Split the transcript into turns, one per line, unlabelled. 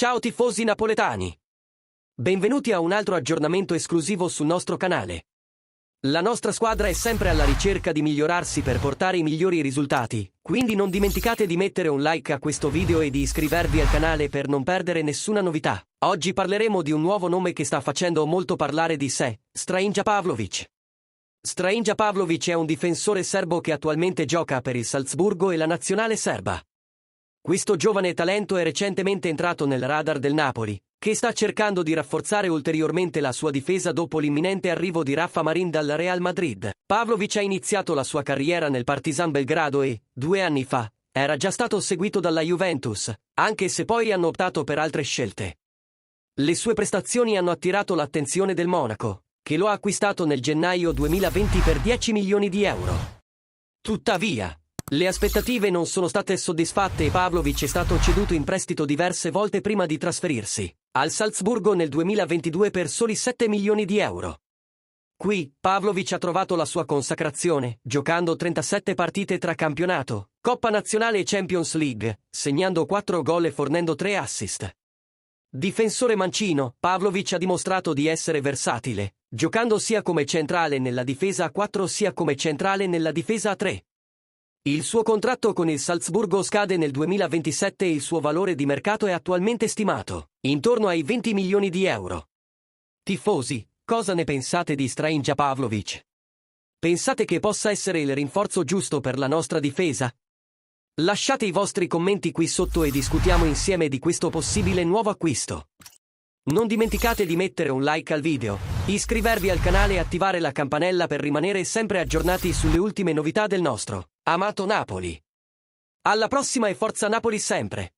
Ciao tifosi napoletani! Benvenuti a un altro aggiornamento esclusivo sul nostro canale. La nostra squadra è sempre alla ricerca di migliorarsi per portare i migliori risultati, quindi non dimenticate di mettere un like a questo video e di iscrivervi al canale per non perdere nessuna novità. Oggi parleremo di un nuovo nome che sta facendo molto parlare di sé, Strahinja Pavlović. Strahinja Pavlović è un difensore serbo che attualmente gioca per il Salzburgo e la nazionale serba. Questo giovane talento è recentemente entrato nel radar del Napoli, che sta cercando di rafforzare ulteriormente la sua difesa dopo l'imminente arrivo di Rafa Marin dal Real Madrid. Pavlović ha iniziato la sua carriera nel Partizan Belgrado e, 2 anni fa, era già stato seguito dalla Juventus, anche se poi hanno optato per altre scelte. Le sue prestazioni hanno attirato l'attenzione del Monaco, che lo ha acquistato nel gennaio 2020 per 10 milioni di euro. Tuttavia, le aspettative non sono state soddisfatte e Pavlović è stato ceduto in prestito diverse volte prima di trasferirsi al Salzburgo nel 2022 per soli 7 milioni di euro. Qui, Pavlović ha trovato la sua consacrazione, giocando 37 partite tra campionato, Coppa Nazionale e Champions League, segnando 4 gol e fornendo 3 assist. Difensore mancino, Pavlović ha dimostrato di essere versatile, giocando sia come centrale nella difesa a 4 sia come centrale nella difesa a 3. Il suo contratto con il Salzburgo scade nel 2027 e il suo valore di mercato è attualmente stimato intorno ai 20 milioni di euro. Tifosi, cosa ne pensate di Strahinja Pavlović? Pensate che possa essere il rinforzo giusto per la nostra difesa? Lasciate i vostri commenti qui sotto e discutiamo insieme di questo possibile nuovo acquisto. Non dimenticate di mettere un like al video, iscrivervi al canale e attivare la campanella per rimanere sempre aggiornati sulle ultime novità del nostro amato Napoli. Alla prossima e forza Napoli sempre!